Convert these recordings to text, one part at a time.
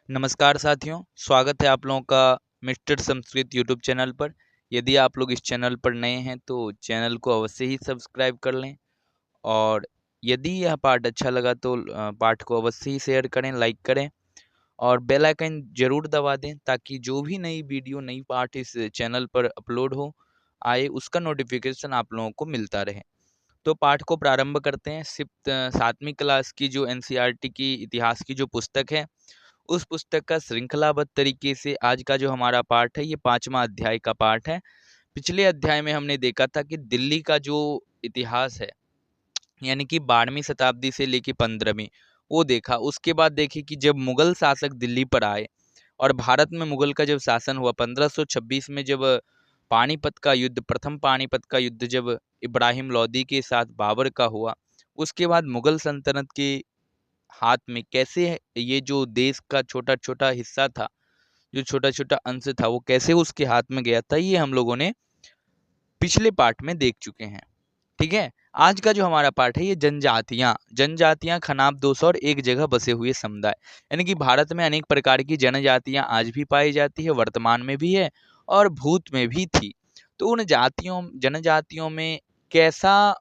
नमस्कार साथियों, स्वागत है आप लोगों का मिस्टर संस्कृत यूट्यूब चैनल पर। यदि आप लोग इस चैनल पर नए हैं तो चैनल को अवश्य ही सब्सक्राइब कर लें और यदि यह पाठ अच्छा लगा तो पाठ को अवश्य ही शेयर करें, लाइक करें और बेल आइकन जरूर दबा दें ताकि जो भी नई वीडियो, नई पाठ इस चैनल पर अपलोड हो आए उसका नोटिफिकेशन आप लोगों को मिलता रहे। तो पाठ को प्रारंभ करते हैं। सिर्फ 7वीं क्लास की जो एनसीईआरटी की इतिहास की जो पुस्तक है, उस पुस्तक का श्रृंखलाबद्ध तरीके से आज का जो हमारा पाठ है ये 5वां अध्याय का पाठ है। पिछले अध्याय में हमने देखा था कि दिल्ली का जो इतिहास है, यानी कि 12वीं शताब्दी से लेके 15वीं, वो देखा। उसके बाद देखे कि जब मुगल शासक दिल्ली पर आए और भारत में मुगल का जब शासन हुआ 1526 में, जब पानीपत का युद्ध, प्रथम पानीपत का युद्ध जब इब्राहिम लोदी के साथ बाबर का हुआ, उसके बाद मुगल सल्तनत के हाथ में कैसे ये जो देश का छोटा छोटा हिस्सा था, जो छोटा छोटा अंश था, वो कैसे उसके हाथ में गया था, ये हम लोगों ने पिछले पार्ट में देख चुके हैं। ठीक है। आज का जो हमारा पार्ट है ये जनजातियां जनजातियां खनाब दोष और एक जगह बसे हुए समुदाय। यानी कि भारत में अनेक प्रकार की जनजातियां आज भी पाई जाती है, वर्तमान में भी है और भूत में भी थी। तो उन जातियों जनजातियों में कैसा,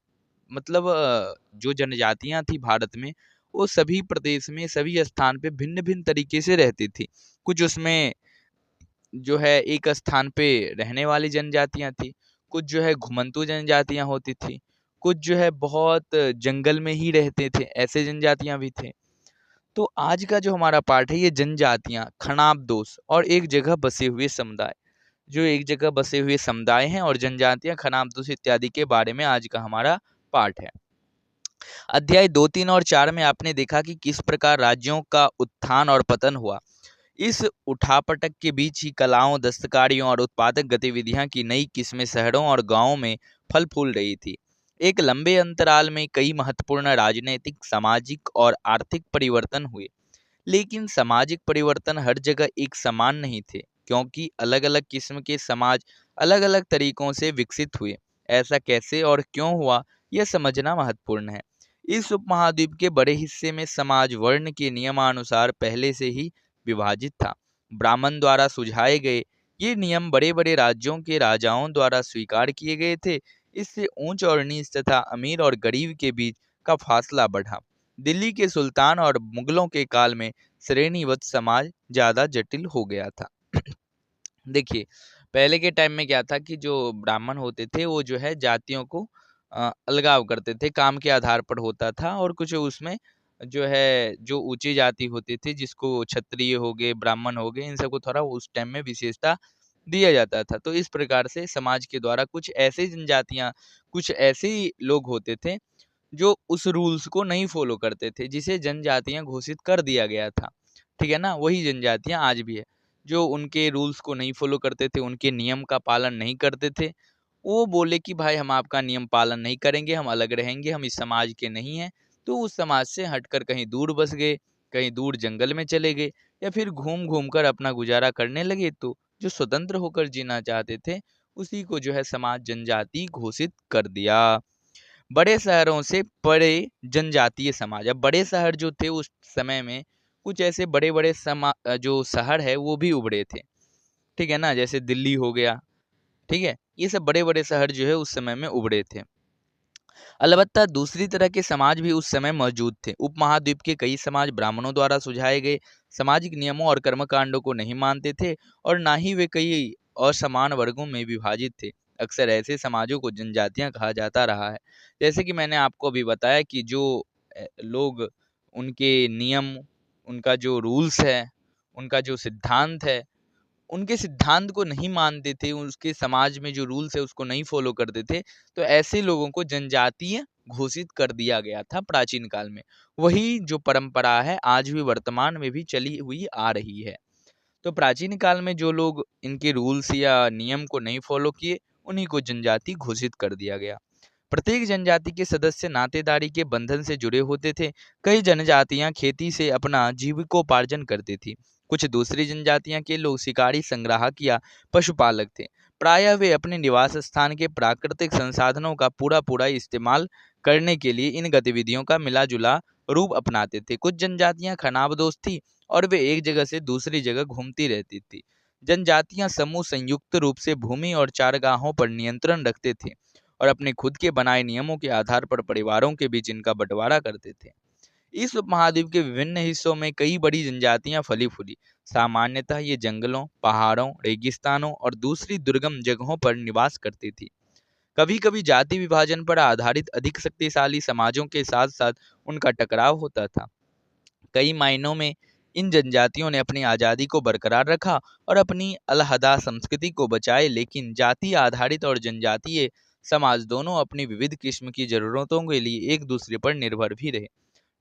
मतलब जो जनजातियां थी भारत में, वो सभी प्रदेश में, सभी स्थान पे भिन्न भिन्न तरीके से रहती थी। कुछ उसमें जो है एक स्थान पे रहने वाली जनजातियां थी, कुछ जो है घुमंतू जनजातियां होती थी, कुछ जो है बहुत जंगल में ही रहते थे, ऐसे जनजातियां भी थे। तो आज का जो हमारा पाठ है ये जनजातियां खनाब दोष और एक जगह बसे हुए समुदाय, जो एक जगह बसे हुए समुदाय हैं और जनजातियां खनाब दोष इत्यादि के बारे में आज का हमारा पाठ है। अध्याय 2, 3 और 4 में आपने देखा कि किस प्रकार राज्यों का उत्थान और पतन हुआ। इस उठापटक के बीच ही कलाओं, दस्तकारियों और उत्पादक गतिविधियां की नई किस्में शहरों और गांवों में फल फूल रही थी। एक लंबे अंतराल में कई महत्वपूर्ण राजनीतिक, सामाजिक और आर्थिक परिवर्तन हुए, लेकिन सामाजिक परिवर्तन हर जगह एक समान नहीं थे, क्योंकि अलग अलग किस्म के समाज अलग अलग तरीकों से विकसित हुए। ऐसा कैसे और क्यों हुआ, यह समझना महत्वपूर्ण है। इस उपमहाद्वीप के बड़े हिस्से में समाज वर्ण के नियमानुसार पहले से ही विभाजित था। ब्राह्मण द्वारा सुझाए गए ये नियम बड़े बड़े राज्यों के राजाओं द्वारा स्वीकार किए गए थे। इससे ऊंच और नीच तथा अमीर और गरीब के बीच का फासला बढ़ा। दिल्ली के सुल्तान और मुगलों के काल में श्रेणीबद्ध समाज ज्यादा जटिल हो गया था। देखिए, पहले के टाइम में क्या था कि जो ब्राह्मण होते थे वो जो है जातियों को अलगाव करते थे, काम के आधार पर होता था। और कुछ उसमें जो है जो ऊंची जाति होती थी, जिसको क्षत्रिय हो गए, ब्राह्मण हो गए, इन सबको थोड़ा उस टाइम में विशेषता दिया जाता था। तो इस प्रकार से समाज के द्वारा कुछ ऐसी जनजातियां, कुछ ऐसे लोग होते थे जो उस रूल्स को नहीं फॉलो करते थे, जिसे जनजातियां घोषित कर दिया गया था। ठीक है ना, वही जनजातियां आज भी है जो उनके रूल्स को नहीं फॉलो करते थे, उनके नियम का पालन नहीं करते थे। वो बोले कि भाई हम आपका नियम पालन नहीं करेंगे, हम अलग रहेंगे, हम इस समाज के नहीं हैं। तो उस समाज से हटकर कहीं दूर बस गए, कहीं दूर जंगल में चले गए, या फिर घूम घूम कर अपना गुजारा करने लगे। तो जो स्वतंत्र होकर जीना चाहते थे, उसी को जो है समाज जनजाति घोषित कर दिया। बड़े शहरों से परे जनजातीय समाज। अब बड़े शहर जो थे उस समय में, कुछ ऐसे बड़े बड़े जो शहर है वो भी उभरे थे। ठीक है ना, जैसे दिल्ली हो गया। ठीक है, ये सब बड़े बड़े शहर जो है उस समय में उभरे थे। अलबत्ता दूसरी तरह के समाज भी उस समय मौजूद थे। उपमहाद्वीप के कई समाज ब्राह्मणों द्वारा सुझाए गए सामाजिक नियमों और कर्मकांडों को नहीं मानते थे और ना ही वे कई असमान वर्गों में विभाजित थे। अक्सर ऐसे समाजों को जनजातियां कहा जाता रहा है। जैसे कि मैंने आपको अभी बताया कि जो लोग, उनके नियम, उनका जो रूल्स है, उनका जो सिद्धांत है, उनके सिद्धांत को नहीं मानते थे, उसके समाज में जो रूल्स है उसको नहीं फॉलो करते थे, तो ऐसे लोगों को जनजातीय घोषित कर दिया गया था प्राचीन काल में। वही जो परंपरा है आज भी वर्तमान में भी चली हुई आ रही है। तो प्राचीन काल में जो लोग इनके रूल्स या नियम को नहीं फॉलो किए, उन्हीं को जनजाति घोषित कर दिया गया। प्रत्येक जनजाति के सदस्य नातेदारी के बंधन से जुड़े होते थे। कई जनजातियां खेती से अपना जीविकोपार्जन करती थी। कुछ दूसरी जनजातियां के लोग शिकारी, संग्राहक या पशुपालक थे। प्रायः वे अपने निवास स्थान के प्राकृतिक संसाधनों का पूरा पूरा इस्तेमाल करने के लिए इन गतिविधियों का मिला जुला रूप अपनाते थे। कुछ जनजातियां खनाबदोश थी और वे एक जगह से दूसरी जगह घूमती रहती थी। जनजातियां समूह संयुक्त रूप से भूमि और चारगाहों पर नियंत्रण रखते थे और अपने खुद के बनाए नियमों के आधार पर परिवारों के बीच इनका बंटवारा करते थे। इस उपमहाद्वीप के विभिन्न हिस्सों में कई बड़ी जनजातियां फली फूली। सामान्यतः ये जंगलों, पहाड़ों, रेगिस्तानों और दूसरी दुर्गम जगहों पर निवास करती थी। कभी कभी जाति विभाजन पर आधारित अधिक शक्तिशाली समाजों के साथ साथ उनका टकराव होता था। कई मायनों में इन जनजातियों ने अपनी आज़ादी को बरकरार रखा और अपनी अलहदा संस्कृति को बचाए, लेकिन जाति आधारित और जनजातीय समाज दोनों अपनी विविध किस्म की जरूरतों के लिए एक दूसरे पर निर्भर भी रहे।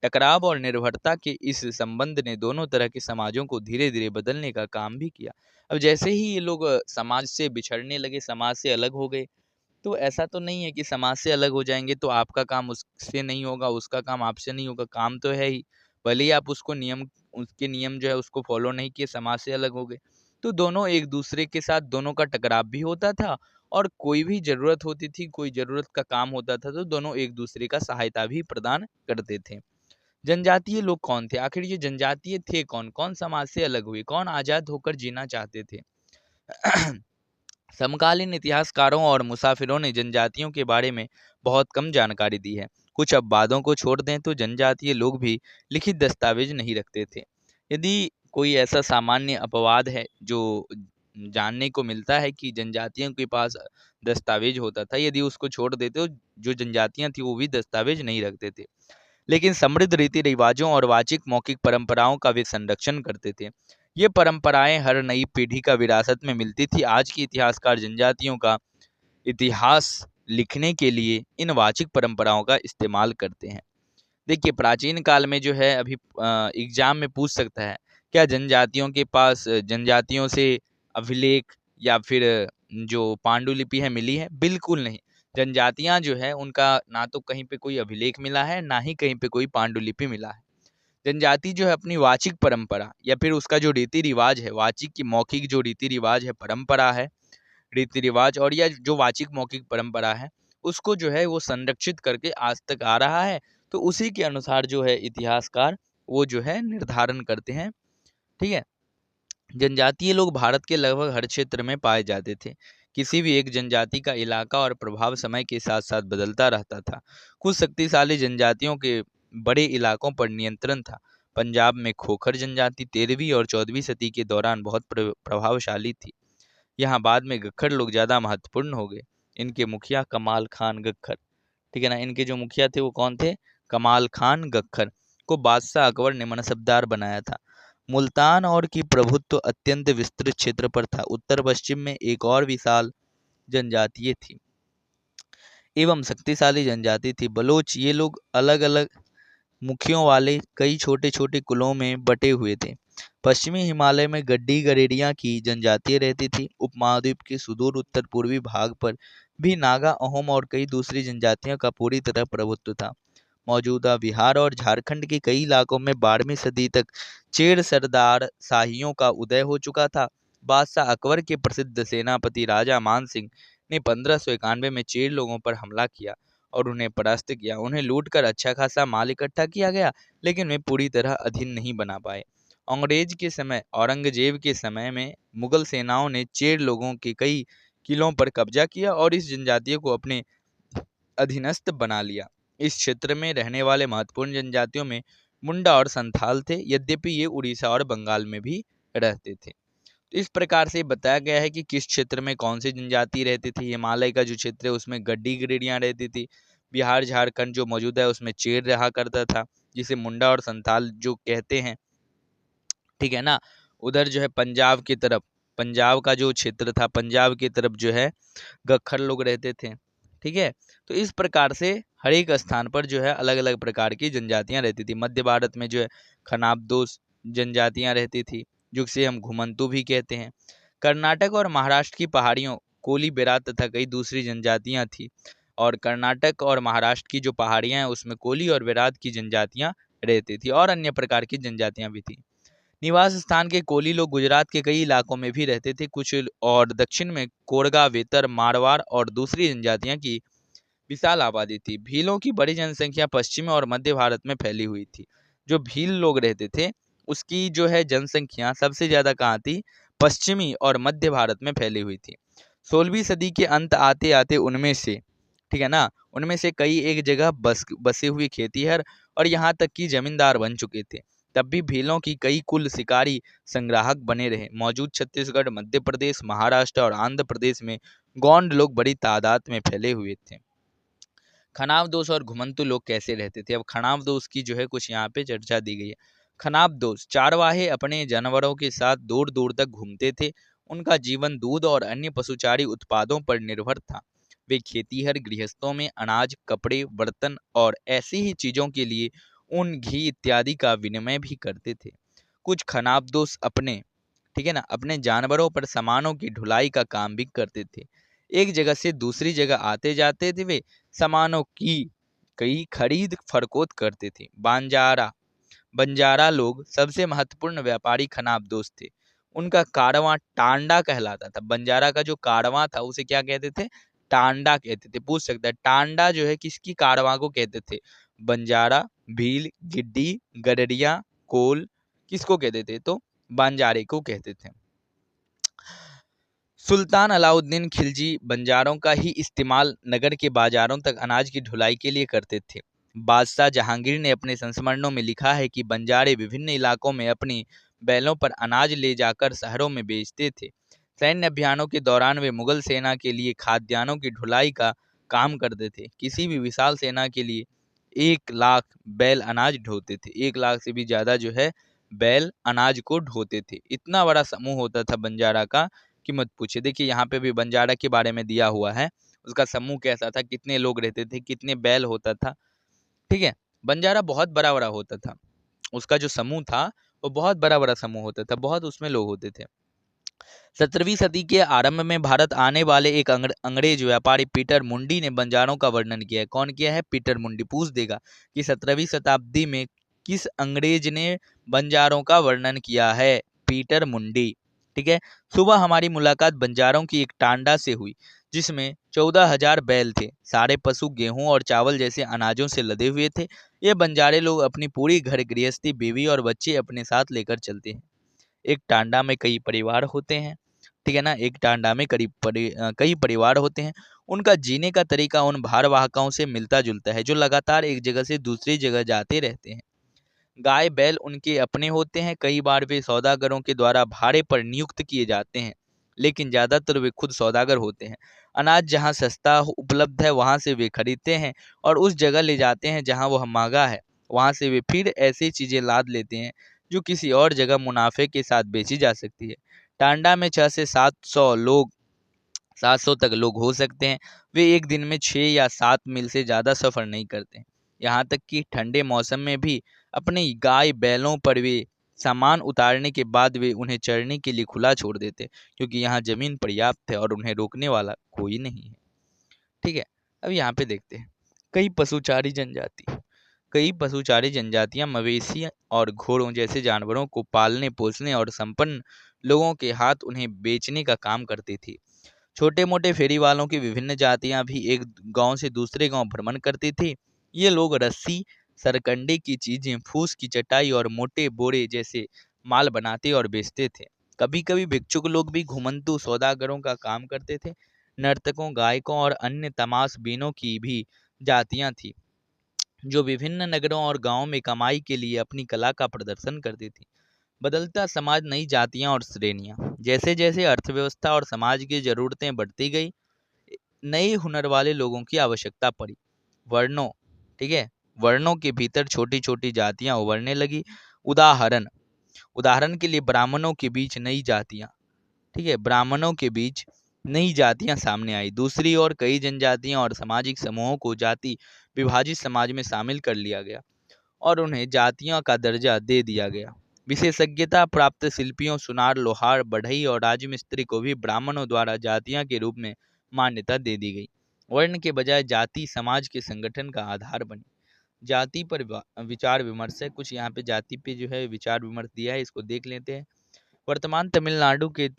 टकराव और निर्भरता के इस संबंध ने दोनों तरह के समाजों को धीरे धीरे बदलने का काम भी किया। अब जैसे ही ये लोग समाज से बिछड़ने लगे, समाज से अलग हो गए, तो ऐसा तो नहीं है कि समाज से अलग हो जाएंगे तो आपका काम उससे नहीं होगा, उसका काम आपसे नहीं होगा। काम तो है ही। भले ही आप उसके नियम जो है उसको फॉलो नहीं किए, समाज से अलग हो गए, तो दोनों एक दूसरे के साथ दोनों का टकराव भी होता था। और कोई भी जरूरत होती थी, कोई जरूरत का काम होता था, तो दोनों एक दूसरे का सहायता भी प्रदान करते थे। जनजातीय लोग कौन थे? आखिर ये जनजातीय थे कौन? कौन समाज से अलग हुए? कौन आजाद होकर जीना चाहते थे? समकालीन इतिहासकारों और मुसाफिरों ने जनजातियों के बारे में बहुत कम जानकारी दी है। कुछ अपवादों को छोड़ दें तो जनजातीय लोग भी लिखित दस्तावेज नहीं रखते थे। यदि कोई ऐसा सामान्य अपवाद है जो जानने को मिलता है कि जनजातियों के पास दस्तावेज होता था, यदि उसको छोड़ देते तो जो जनजातियां थी वो भी दस्तावेज नहीं रखते थे। लेकिन समृद्ध रीति रिवाजों और वाचिक मौखिक परंपराओं का वे संरक्षण करते थे। ये परंपराएं हर नई पीढ़ी का विरासत में मिलती थी। आज की इतिहासकार जनजातियों का इतिहास लिखने के लिए इन वाचिक परंपराओं का इस्तेमाल करते हैं। देखिए, प्राचीन काल में जो है, अभी एग्जाम में पूछ सकता है, क्या जनजातियों के पास जनजातियों से अभिलेख या फिर जो पांडुलिपि है मिली है? बिल्कुल नहीं। जनजातियां जो है उनका ना तो कहीं पे कोई अभिलेख मिला है, ना ही कहीं पे कोई पांडुलिपि मिला है। जनजाति जो है अपनी वाचिक परंपरा या फिर उसका जो रीति रिवाज है, वाचिक की मौखिक जो रीति रिवाज है, परंपरा है, रीति रिवाज और या जो वाचिक मौखिक परंपरा है, उसको जो है वो संरक्षित करके आज तक आ रहा है। तो उसी के अनुसार जो है इतिहासकार वो जो है निर्धारण करते हैं। ठीक है। जनजातीय लोग भारत के लगभग हर क्षेत्र में पाए जाते थे। किसी भी एक जनजाति का इलाका और प्रभाव समय के साथ साथ बदलता रहता था। कुछ शक्तिशाली जनजातियों के बड़े इलाकों पर नियंत्रण था। पंजाब में खोखर जनजाति 13वीं और 14वीं सदी के दौरान बहुत प्रभावशाली थी। यहाँ बाद में गट्खर लोग ज़्यादा महत्वपूर्ण हो गए। इनके मुखिया कमाल खान गट्खर, ठीक है ना, इनके जो मुखिया थे वो कौन थे? कमाल खान गट्खर को बादशाह अकबर ने मनसबदार बनाया था। मुल्तान और की प्रभुत्व अत्यंत विस्तृत क्षेत्र पर था। उत्तर पश्चिम में एक और विशाल जनजातीय थी एवं शक्तिशाली जनजाति थी बलोच। ये लोग अलग अलग मुखियों वाले कई छोटे छोटे कुलों में बटे हुए थे। पश्चिमी हिमालय में गड्डी गरेडियां की जनजातियां रहती थी। उपमहाद्वीप के सुदूर उत्तर पूर्वी भाग पर भी नागा, अहोम और कई दूसरी जनजातियों का पूरी तरह प्रभुत्व था। मौजूदा बिहार और झारखंड के कई इलाकों में 12वीं सदी तक चेर सरदार शाहियों का उदय हो चुका था। बादशाह अकबर के प्रसिद्ध सेनापति राजा मान सिंह ने 1591 में चेर लोगों पर हमला किया और उन्हें परास्त किया। उन्हें लूटकर अच्छा खासा माल इकट्ठा किया गया, लेकिन वे पूरी तरह अधीन नहीं बना पाए। अंग्रेज के समय, औरंगजेब के समय में मुगल सेनाओं ने चेर लोगों के कई किलों पर कब्जा किया और इस जनजातियों को अपने अधीनस्थ बना लिया। इस क्षेत्र में रहने वाले महत्वपूर्ण जनजातियों में मुंडा और संथाल थे, यद्यपि ये उड़ीसा और बंगाल में भी रहते थे। तो इस प्रकार से बताया गया है कि किस क्षेत्र में कौन सी जनजाति रहती थी। हिमालय का जो क्षेत्र है उसमें गड्डी गिरियाँ रहती थी। बिहार झारखंड जो मौजूदा है उसमें चेर रहा करता था, जिसे मुंडा और संथाल जो कहते हैं, ठीक है ना। उधर जो है पंजाब की तरफ, पंजाब का जो क्षेत्र था, पंजाब की तरफ जो है गट्खर लोग रहते थे। ठीक है। तो इस प्रकार से हर एक स्थान पर जो है अलग अलग प्रकार की जनजातियां रहती थी। मध्य भारत में जो है खनाबदोस जनजातियां रहती थी, जिसे हम घुमंतु भी कहते हैं। कर्नाटक और महाराष्ट्र की पहाड़ियों कोली, बेरात तथा कई दूसरी जनजातियां थी। और कर्नाटक और महाराष्ट्र की जो पहाड़ियां हैं उसमें कोली और बेरात की जनजातियां रहती थी और अन्य प्रकार की जनजातियां भी थी। निवास स्थान के कोली लोग गुजरात के कई इलाकों में भी रहते थे। कुछ और दक्षिण में कोरगा, वेतर, मारवाड़ और दूसरी जनजातियां की विशाल आबादी थी। भीलों की बड़ी जनसंख्या पश्चिमी और मध्य भारत में फैली हुई थी। जो भील लोग रहते थे उसकी जो है जनसंख्या सबसे ज़्यादा कहाँ थी? पश्चिमी और मध्य भारत में फैली हुई थी। 16वीं सदी के अंत आते आते उनमें से, ठीक है ना, उनमें से कई एक जगह बसे हुए खेतीहर और यहाँ तक कि जमींदार बन चुके थे। तब भी भीलों की कई कुल शिकारी संग्राहक बने रहे। मौजूद छत्तीसगढ़, मध्य प्रदेश, महाराष्ट्र और आंध्र प्रदेश में गौंड लोग बड़ी तादाद में फैले हुए थे। खनावदोस और घुमंतु लोग कैसे रहते थे? अब खनावदोस की जो है कुछ यहाँ पे चर्चा दी गई है। खनावदोस चारवाहे अपने जानवरों के साथ दूर दूर तक घूमते थे। उनका जीवन दूध और अन्य पशुचारी उत्पादों पर निर्भर था। वे खेतीहर गृहस्थों में अनाज, कपड़े, बर्तन और ऐसी ही चीजों के लिए ऊन, घी इत्यादि का विनिमय भी करते थे। कुछ खनावदोस अपने, ठीक है ना, अपने जानवरों पर सामानों की ढुलाई का काम भी करते थे। एक जगह से दूसरी जगह आते जाते थे वे, सामानों की कई खरीद फरोख्त करते थे। बंजारा लोग सबसे महत्वपूर्ण व्यापारी खनाबदोश थे। उनका कारवां टांडा कहलाता था। बंजारा का जो कारवां था उसे क्या कहते थे? टांडा कहते थे। पूछ सकता है टांडा जो है किसकी कारवां को कहते थे? बंजारा, भील, गिड्डी, गडरिया, कोल किसको कहते थे? तो बंजारे को कहते थे। सुल्तान अलाउद्दीन खिलजी बंजारों का ही इस्तेमाल नगर के बाजारों तक अनाज की ढुलाई के लिए करते थे। बादशाह जहांगीर ने अपने संस्मरणों में लिखा है कि बंजारे विभिन्न इलाकों में अपनी बैलों पर अनाज ले जाकर शहरों में बेचते थे। सैन्य अभियानों के दौरान वे मुगल सेना के लिए खाद्यान्नों की ढुलाई का काम करते थे। किसी भी विशाल सेना के लिए 1 लाख बैल अनाज ढोते थे। 1 लाख से भी ज्यादा जो है बैल अनाज को ढोते थे। इतना बड़ा समूह होता था बंजारा का कि मत पूछिए। देखिए यहाँ पे भी बंजारा के बारे में दिया हुआ है, उसका समूह कैसा था, कितने लोग रहते थे, कितने बैल होता था। ठीक है, बंजारा बहुत बड़ा बड़ा होता था। उसका जो समूह था वो बहुत बड़ा बड़ा समूह होता था, बहुत उसमें लोग होते थे। 17वीं सदी के आरंभ में भारत आने वाले एक अंग्रेज व्यापारी पीटर मुंडी ने बंजारों का वर्णन किया है। कौन किया है? पीटर मुंडी। पूछ देगा कि 17वीं शताब्दी में किस अंग्रेज ने बंजारों का वर्णन किया है? पीटर मुंडी। ठीक है। सुबह हमारी मुलाकात बंजारों की एक टांडा से हुई जिसमें 14,000 बैल थे। सारे पशु गेहूं और चावल जैसे अनाजों से लदे हुए थे। ये बंजारे लोग अपनी पूरी घर गृहस्थी, बीवी और बच्चे अपने साथ लेकर चलते हैं। एक टांडा में कई परिवार होते हैं, ठीक है ना, एक टांडा में कई परिवार होते हैं। उनका जीने का तरीका उन भारवाहकों से मिलता जुलता है जो लगातार एक जगह से दूसरी जगह जाते रहते हैं। गाय बैल उनके अपने होते हैं। कई बार वे सौदागरों के द्वारा भाड़े पर नियुक्त किए जाते हैं, लेकिन ज्यादातर वे खुद सौदागर होते हैं। अनाज जहाँ सस्ता उपलब्ध है वहां से वे खरीदते हैं और उस जगह ले जाते हैं जहाँ वह महंगा है। वहां से वे फिर ऐसी चीजें लाद लेते हैं जो किसी और जगह मुनाफे के साथ बेची जा सकती है। टांडा में 700 तक लोग हो सकते हैं। वे एक दिन में 6 या 7 मील से ज़्यादा सफ़र नहीं करते हैं। यहाँ तक कि ठंडे मौसम में भी अपनी गाय बैलों पर वे सामान उतारने के बाद वे उन्हें चरने के लिए खुला छोड़ देते, क्योंकि यहाँ ज़मीन पर्याप्त है और उन्हें रोकने वाला कोई नहीं है। ठीक है। अब यहाँ पे देखते हैं कई पशुचारी जनजाति कई पशुचारी जनजातियां मवेशी और घोड़ों जैसे जानवरों को पालने पोसने और संपन्न लोगों के हाथ उन्हें बेचने का काम करती थी। छोटे मोटे फेरी वालों की विभिन्न जातियां भी एक गांव से दूसरे गांव भ्रमण करती थी। ये लोग रस्सी, सरकंडे की चीजें, फूस की चटाई और मोटे बोरे जैसे माल बनाते और बेचते थे। कभी कभी भिक्षुक लोग भी घुमंतू सौदागरों का काम करते थे। नर्तकों, गायकों और अन्य तमाशबीनों की भी जातियां थी जो विभिन्न नगरों और गांवों में कमाई के लिए अपनी कला का प्रदर्शन करती थी। बदलता समाज, नई जातियां और श्रेणियां। जैसे जैसे अर्थव्यवस्था और समाज की जरूरतें बढ़ती गई, नए हुनर वाले लोगों की आवश्यकता पड़ी। वर्णों, ठीक है, वर्णों के भीतर छोटी छोटी जातियां उभरने लगी। उदाहरण उदाहरण के लिए ब्राह्मणों के बीच नई जातियां, ठीक है, ब्राह्मणों के बीच नई जातियां सामने आई। दूसरी ओर कई जनजातियां और सामाजिक समूहों को जाति विभाजित समाज में शामिल कर लिया गया और उन्हें जातियों का दर्जा दे दिया गया। विशेषज्ञता प्राप्त शिल्पियों, सुनार, लोहार, बढ़ई और राजमिस्त्री को भी ब्राह्मणों द्वारा जातियां के रूप में मान्यता दे दी गई। वर्ण के बजाय जाति समाज के संगठन का आधार बनी। जाति पर विचार विमर्श है। कुछ यहाँ पे जाति पे जो है विचार विमर्श दिया है, इसको देख लेते हैं। वर्तमान तमिलनाडु के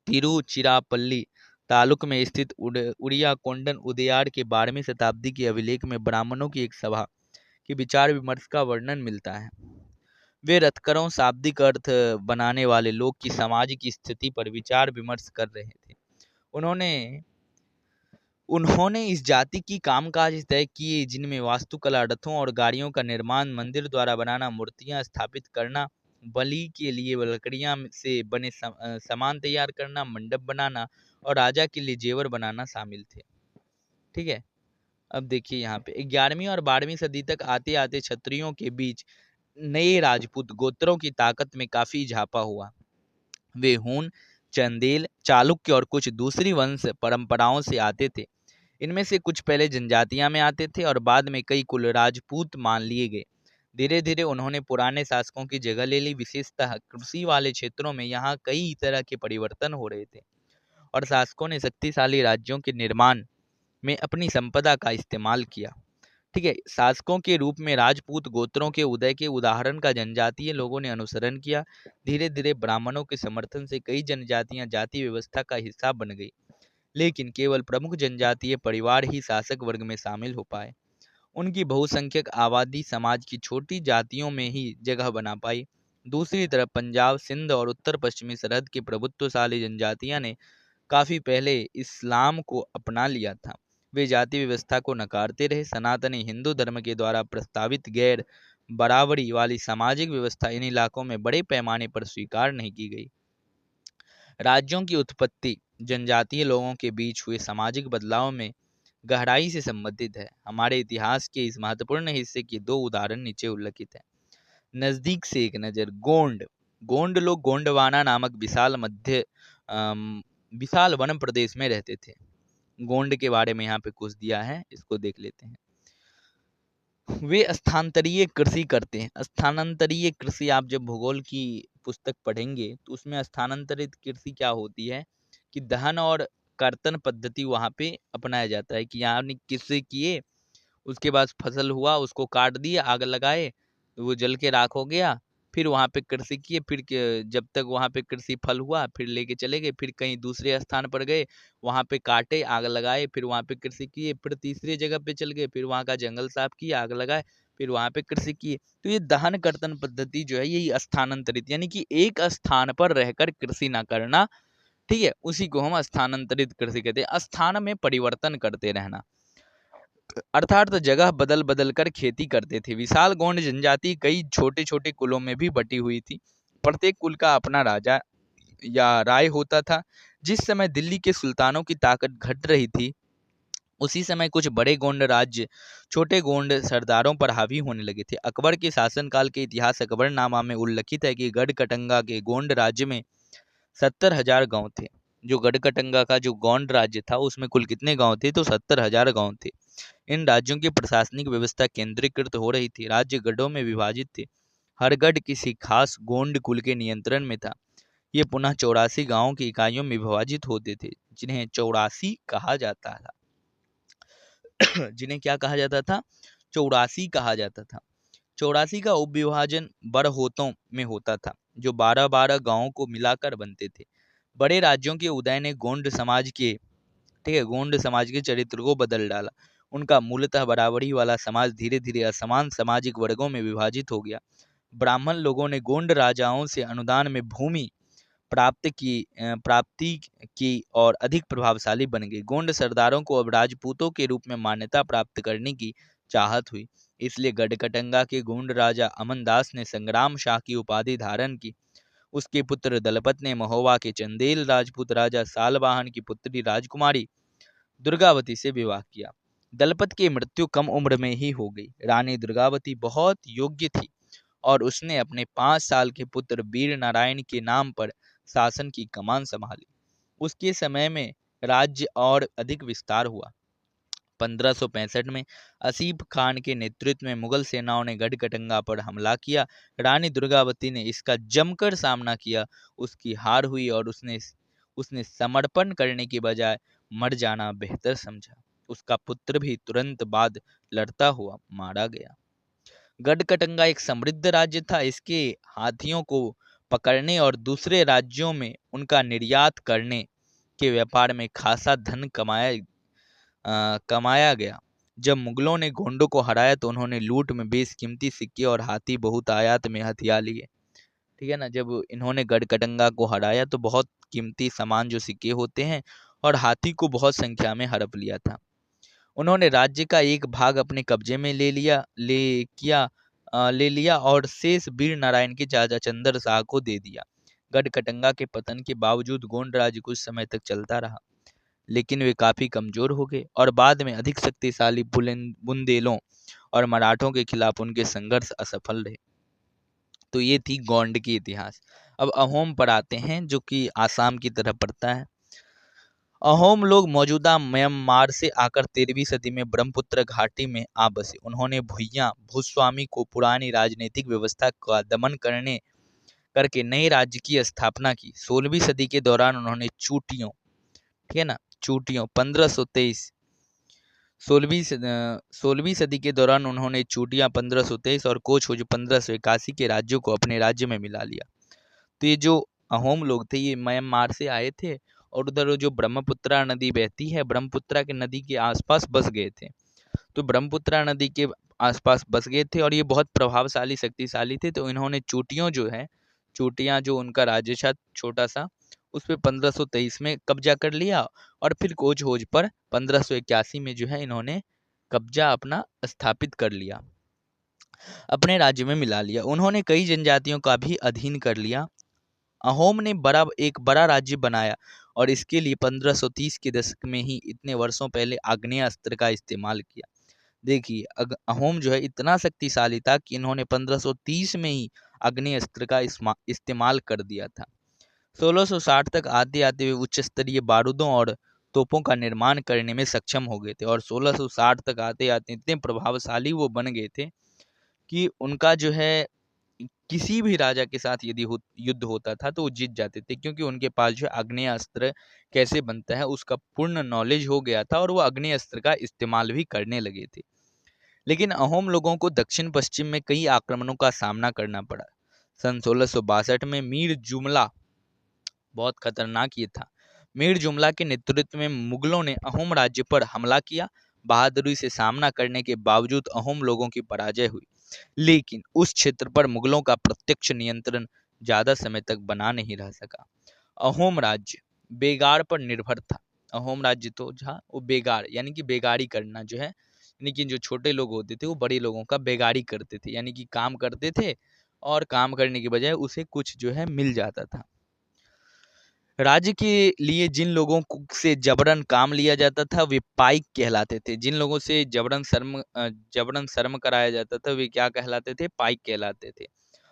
तिरुचिरापल्ली तालुक में स्थित उड़ियाकोंडन उदयार के 12वीं शताब्दी के अभिलेख में ब्राह्मणों की एक सभा के विचार विमर्श का वर्णन मिलता है। वे रत्करों शाब्दिक अर्थ बनाने वाले लोग की समाज की स्थिति पर विचार विमर्श कर रहे थे। उन्होंने उन्होंने इस जाति की कामकाज तय किए जिनमें वास्तुकला, रथों और गाड़ियों का निर्माण, मंदिर द्वारा बनाना, मूर्तियां स्थापित करना, बलि के लिए लकड़ियां से बने सामान तैयार करना, मंडप बनाना और राजा के लिए जेवर बनाना शामिल थे। ठीक है। अब देखिए यहाँ पे 11वीं और 12वीं सदी तक आते आते क्षत्रियों के बीच नए राजपूत गोत्रों की ताकत में काफी इजाफा हुआ। वे हून, चंदेल, चालुक्य और कुछ दूसरी वंश परंपराओं से आते थे। इनमें से कुछ पहले जनजातियां में आते थे और बाद में कई कुल राजपूत मान लिए गए। धीरे धीरे उन्होंने पुराने शासकों की जगह ले ली। विशेषतः कृषि वाले क्षेत्रों में यहाँ कई तरह के परिवर्तन हो रहे थे और शासकों ने शक्तिशाली राज्यों के निर्माण में अपनी संपदा का इस्तेमाल किया। ठीक है। शासकों के रूप में राजपूत गोत्रों के उदय के उदाहरण का जनजातीय लोगों ने अनुसरण किया। धीरे धीरे ब्राह्मणों के समर्थन से कई जनजातियां जाति व्यवस्था का हिस्सा बन गई, लेकिन केवल प्रमुख जनजातीय परिवार ही शासक वर्ग में शामिल हो पाए। उनकी बहुसंख्यक आबादी समाज की छोटी जातियों में ही जगह बना पाई। दूसरी तरफ पंजाब, सिंध और उत्तर पश्चिमी सरहद की प्रभुत्वशाली जनजातियां ने काफी पहले इस्लाम को अपना लिया था। वे जाति व्यवस्था को नकारते रहे। सनातनी हिंदू धर्म के द्वारा प्रस्तावित गैर बराबरी वाली सामाजिक व्यवस्था इन इलाकों में बड़े पैमाने पर स्वीकार नहीं की गई। राज्यों की उत्पत्ति जनजातीय लोगों के बीच हुए सामाजिक बदलाव में गहराई से संबंधित है। हमारे इतिहास के इस महत्वपूर्ण हिस्से के दो उदाहरण नीचे उल्लिखित हैं। नजदीक से एक नजर। गोंड गोंड लोग गोंडवाना नामक विशाल वन प्रदेश में रहते थे। गोंड के बारे में यहाँ पे कुछ दिया है, इसको देख लेते हैं। वे स्थानांतरीय कृषि करते हैं। स्थानांतरीय कृषि, आप जब भूगोल की पुस्तक पढ़ेंगे तो उसमें स्थानांतरित कृषि क्या होती है कि दहन और कर्तन पद्धति वहां पे अपनाया जाता है कि यहाँ कृषि किए, उसके बाद फसल हुआ, उसको काट दिए, आग लगाए, वो जल के राख हो गया। फिर वहां पे कृषि किए, फिर जब तक वहां पे कृषि फल हुआ फिर लेके चले गए, फिर कहीं दूसरे स्थान पर गए, वहां पे काटे, आग लगाए, फिर वहां पे कृषि किए, फिर तीसरी जगह पे चल गए, फिर वहां का जंगल साफ किया, आग लगाए, फिर वहां पे कृषि किए। तो ये दहन कर्तन पद्धति जो है यही स्थानांतरित, यानी कि एक स्थान पर रहकर कृषि ना करना, ठीक है, उसी को हम स्थानांतरित कृषि कहते हैं। स्थान में परिवर्तन करते रहना, अर्थात जगह बदल बदल कर खेती करते थे। विशाल गोंड जनजाति कई छोटे छोटे कुलों में भी बटी हुई थी। प्रत्येक कुल का अपना राजा या राय होता था। जिस समय दिल्ली के सुल्तानों की ताकत घट रही थी, उसी समय कुछ बड़े गोंड राज्य छोटे गोंड सरदारों पर हावी होने लगे थे। अकबर के शासनकाल के इतिहास अकबरनामा में उल्लिखित है कि गढ़कटंगा के गोंड राज्य में 70,000 गांव थे। जो गढ़कटंगा का जो गोंड राज्य था उसमें कुल कितने गांव थे? तो 70,000 गांव थे। इन राज्यों की प्रशासनिक व्यवस्था केंद्रीकृत हो रही थी। राज्य गढ़ों में विभाजित थे। हर गढ़ किसी खास गोंड कुल के नियंत्रण में था। ये पुनः 84 गांवों की इकाइयों में विभाजित होते थे, जिन्हें 84 कहा जाता था। जिन्हें क्या कहा जाता था? 84 कहा जाता था। 84 का उपविभाजन बड़होतों में होता था, जो 12-12 गांवों को मिलाकर बनते थे। बड़े राज्यों के उदय ने गोंड समाज के, ठीक है, गोंड समाज के चरित्र को बदल डाला। उनका मूलतः बराबरी वाला समाज धीरे धीरे असमान सामाजिक वर्गों में विभाजित हो गया। ब्राह्मण लोगों ने गोंड राजाओं से अनुदान में भूमि प्राप्ति की और अधिक प्रभावशाली बन गई। गोंड सरदारों को अब राजपूतों के रूप में मान्यता प्राप्त करने की चाहत हुई। इसलिए गढ़कटंगा के गोंड राजा अमनदास ने संग्राम शाह की उपाधि धारण की। उसके पुत्र दलपत ने महोबा के चंदेल राजपूत राजा सालवाहन की पुत्री राजकुमारी दुर्गावती से विवाह किया। दलपत की मृत्यु कम उम्र में ही हो गई। रानी दुर्गावती बहुत योग्य थी और उसने अपने 5 साल के पुत्र वीर नारायण के नाम पर शासन की कमान संभाली। उसके समय में राज्य और अधिक विस्तार हुआ। 1565 में आसिफ खान के नेतृत्व में मुगल सेनाओं ने गढ़कटंगा पर हमला किया। रानी दुर्गावती ने इसका जमकर सामना किया। उसकी हार हुई और उसने समर्पण करने के बजाय मर जाना बेहतर समझा। उसका पुत्र भी तुरंत बाद लड़ता हुआ मारा गया। गढ़कटंगा एक समृद्ध राज्य था। इसके हाथियों को पकड़ने और दूसरे राज्यों में उनका निर्यात करने के व्यापार में खासा धन कमाया गया। जब मुगलों ने गोंडों को हराया तो उन्होंने लूट में बेशकीमती सिक्के और हाथी बहुत आयात में हथिया लिए। ठीक है ना, जब इन्होंने गढ़कटंगा को हराया तो बहुत कीमती सामान जो सिक्के होते हैं और हाथी को बहुत संख्या में हड़प लिया था। उन्होंने राज्य का एक भाग अपने कब्जे में ले लिया और शेष वीर नारायण के चाचा चंद्र शाह को दे दिया। गढ़कटंगा के पतन के बावजूद गोंड राज्य कुछ समय तक चलता रहा, लेकिन वे काफी कमजोर हो गए और बाद में अधिक शक्तिशाली बुंदेलों और मराठों के खिलाफ उनके संघर्ष असफल रहे। तो ये थी गोंड की इतिहास। अब अहोम पर आते हैं, जो कि आसाम की तरफ पड़ता है। अहोम लोग मौजूदा म्यांमार से आकर 13वीं सदी में ब्रह्मपुत्र घाटी में आ बसे। उन्होंने भुइयां भूस्वामी को पुरानी राजनीतिक व्यवस्था का दमन करके नए राज्य की स्थापना की। 16वीं सदी के दौरान उन्होंने चूटियों, ठीक है ना, चूटियों 1523 16वीं सदी के दौरान उन्होंने चूटियां 1523 और कोचहुज 1581 के राज्यों को अपने राज्य में मिला लिया। तो ये जो अहोम लोग थे ये म्यांमार से आए थे और उधर जो ब्रह्मपुत्रा नदी बहती है, ब्रह्मपुत्रा के नदी के आसपास बस गए थे। तो ब्रह्मपुत्रा नदी के आसपास बस गए थे और ये बहुत प्रभावशाली शक्तिशाली थे। तो इन्होंने चूटियां जो उनका राज्य था छोटा सा, उस पर 1523 में कब्जा कर लिया और फिर कोचहोज पर 1581 में जो है इन्होंने कब्जा अपना स्थापित कर लिया, अपने राज्य में मिला लिया। उन्होंने कई जनजातियों का भी अधीन कर लिया। अहोम ने एक बड़ा राज्य बनाया और इसके लिए 1530 के दशक में ही इतने वर्षों पहले आग्नेयास्त्र का इस्तेमाल किया। देखिए, अहोम जो है इतना शक्तिशाली था कि इन्होंने 1530 में ही आग्नेयास्त्र का इस्तेमाल कर दिया था। 1660 तक आते आते वे उच्च स्तरीय बारूदों और तोपों का निर्माण करने में सक्षम हो गए थे और 1660 तक आते आते इतने प्रभावशाली वो बन गए थे कि उनका जो है किसी भी राजा के साथ यदि युद्ध होता था तो वो जीत जाते थे, क्योंकि उनके पास जो आग्नेयास्त्र कैसे बनता है उसका पूर्ण नॉलेज हो गया था और वो आग्नेयास्त्र का इस्तेमाल भी करने लगे थे। लेकिन अहोम लोगों को दक्षिण पश्चिम में कई आक्रमणों का सामना करना पड़ा। सन 1662 में मीर जुमला, बहुत खतरनाक ये था, मीर जुमला के नेतृत्व में मुगलों ने अहोम राज्य पर हमला किया। बहादुरी से सामना करने के बावजूद अहोम लोगों की पराजय हुई, लेकिन उस क्षेत्र पर मुगलों का प्रत्यक्ष नियंत्रण ज्यादा समय तक बना नहीं रह सका। अहोम राज्य बेगार पर निर्भर था। अहोम राज्य तो जहाँ वो बेगार यानी कि बेगारी करना जो है, यानी कि जो छोटे लोग होते थे वो बड़े लोगों का बेगारी करते थे, यानी कि काम करते थे और काम करने की बजाय उसे कुछ जो है मिल जाता था। राज्य के लिए जिन लोगों से जबरन काम लिया जाता था वे पाइक कहलाते थे। जिन लोगों से जबरन शर्म कराया जाता था वे क्या कहलाते थे? पाइक कहलाते थे।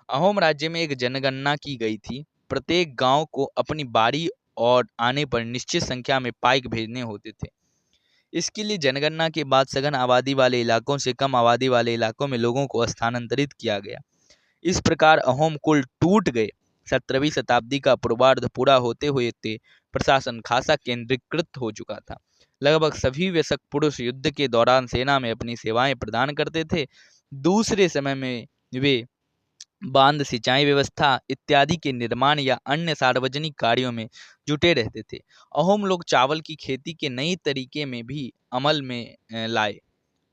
अहोम राज्य में एक जनगणना की गई थी। प्रत्येक गांव को अपनी बारी और आने पर निश्चित संख्या में पाइक भेजने होते थे। इसके लिए जनगणना के बाद सघन आबादी वाले इलाकों से कम आबादी वाले इलाकों में लोगों को स्थानांतरित किया गया। इस प्रकार अहोम कुल टूट गए। 17वीं शताब्दी का पूर्वार्ध पूरा होते हुए प्रशासन खासा केंद्रीकृत हो चुका था। लगभग सभी वयस्क पुरुष युद्ध के दौरान सेना में अपनी सेवाएं प्रदान करते थे। दूसरे समय में वे बांध, सिंचाई व्यवस्था इत्यादि के निर्माण या अन्य सार्वजनिक कार्यों में जुटे रहते थे। अहोम लोग चावल की खेती के नई तरीके में भी अमल में लाए।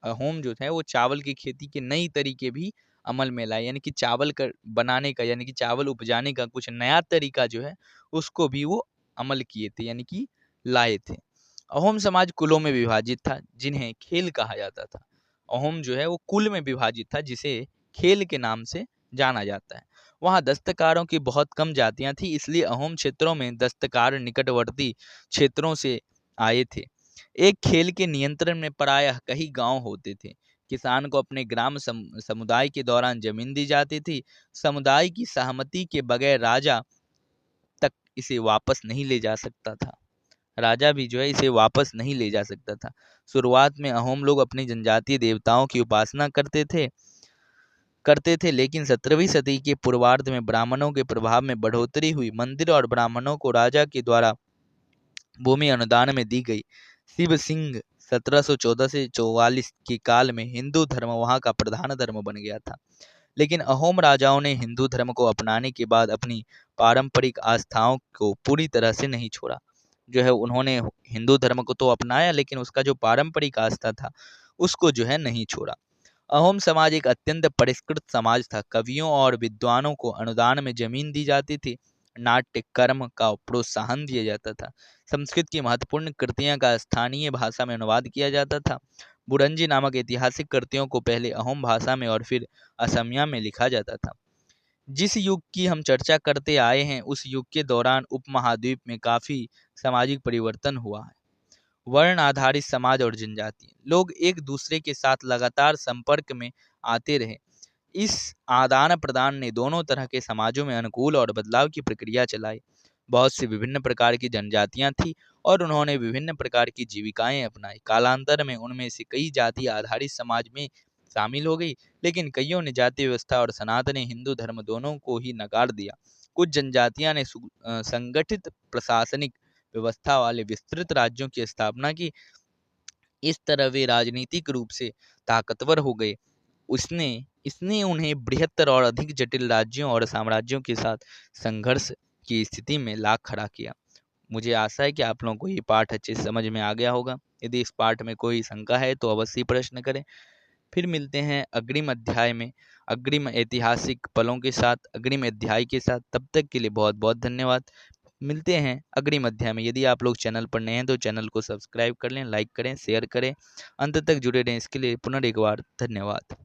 अहोम जो है वो चावल की खेती के नई तरीके भी अमल में लाए, यानी कि चावल का बनाने का, यानी कि चावल उपजाने का कुछ नया तरीका जो है उसको भी वो अमल किए थे, यानी कि लाए थे। अहोम समाज कुलों में विभाजित था जिन्हें खेल कहा जाता था। अहोम जो है वो कुल में विभाजित था जिसे खेल के नाम से जाना जाता है। वहाँ दस्तकारों की बहुत कम जातियां थी, इसलिए अहोम क्षेत्रों में दस्तकार निकटवर्ती क्षेत्रों से आए थे। एक खेल के नियंत्रण में प्रायः कई गांव होते थे। किसान को अपने ग्राम समुदाय के दौरान जमीन दी जाती थी। समुदाय की सहमति के बगैर राजा तक इसे वापस नहीं ले जा सकता था। राजा भी जो है इसे वापस नहीं ले जा सकता था। शुरुआत में अहोम लोग अपनी जनजातीय देवताओं की उपासना करते थे, लेकिन 17वीं सदी के पूर्वार्ध में ब्राह्मणों के प्रभाव में बढ़ोतरी हुई। मंदिर और ब्राह्मणों को राजा के द्वारा भूमि अनुदान में दी गई। शिव सिंह 1714 से 44 के काल में हिंदू धर्म वहां का प्रधान धर्म बन गया था। लेकिन अहोम राजाओं ने हिंदू धर्म को अपनाने के बाद अपनी पारंपरिक आस्थाओं को पूरी तरह से नहीं छोड़ा। जो है उन्होंने हिंदू धर्म को तो अपनाया, लेकिन उसका जो पारंपरिक आस्था था उसको जो है नहीं छोड़ा। अहोम समाज एक अत्यंत परिष्कृत समाज था। कवियों और विद्वानों को अनुदान में जमीन दी जाती थी। नाट्य कर्म का प्रोत्साहन दिया जाता था। संस्कृत की महत्वपूर्ण कृतियां का स्थानीय भाषा में अनुवाद किया जाता था। बुरंजी नामक ऐतिहासिक कृतियों को पहले अहोम भाषा में और फिर असमिया में लिखा जाता था। जिस युग की हम चर्चा करते आए हैं, उस युग के दौरान उपमहाद्वीप में काफी सामाजिक परिवर्तन हुआ है। वर्ण आधारित समाज और जनजाति लोग एक दूसरे के साथ लगातार संपर्क में आते रहे। इस आदान प्रदान ने दोनों तरह के समाजों में अनुकूल और बदलाव की प्रक्रिया चलाई। बहुत सी विभिन्न प्रकार की जनजातियां थीं और उन्होंने विभिन्न प्रकार की जीविकाएं अपनाई। कालांतर में उनमें से कई जाति आधारित समाज में शामिल हो गई, लेकिन कईयों ने जाति व्यवस्था और सनातनी हिंदू धर्म दोनों को ही नकार दिया। कुछ जनजातियां ने संगठित प्रशासनिक व्यवस्था वाले विस्तृत राज्यों की स्थापना की। इस तरह वे राजनीतिक रूप से ताकतवर हो गए। उसने इसने उन्हें बृहत्तर और अधिक जटिल राज्यों और साम्राज्यों के साथ संघर्ष की स्थिति में ला खड़ा किया। मुझे आशा है कि आप लोगों को ये पाठ अच्छे से समझ में आ गया होगा। यदि इस पाठ में कोई शंका है तो अवश्य प्रश्न करें। फिर मिलते हैं अग्रिम अध्याय में, अग्रिम ऐतिहासिक पलों के साथ, अग्रिम अध्याय के साथ। तब तक के लिए बहुत बहुत धन्यवाद। मिलते हैं अग्रिम अध्याय में। यदि आप लोग चैनल पर नए हैं तो चैनल को सब्सक्राइब कर लें, लाइक करें, शेयर करें, अंत तक जुड़े रहें। इसके लिए पुनः एक बार धन्यवाद।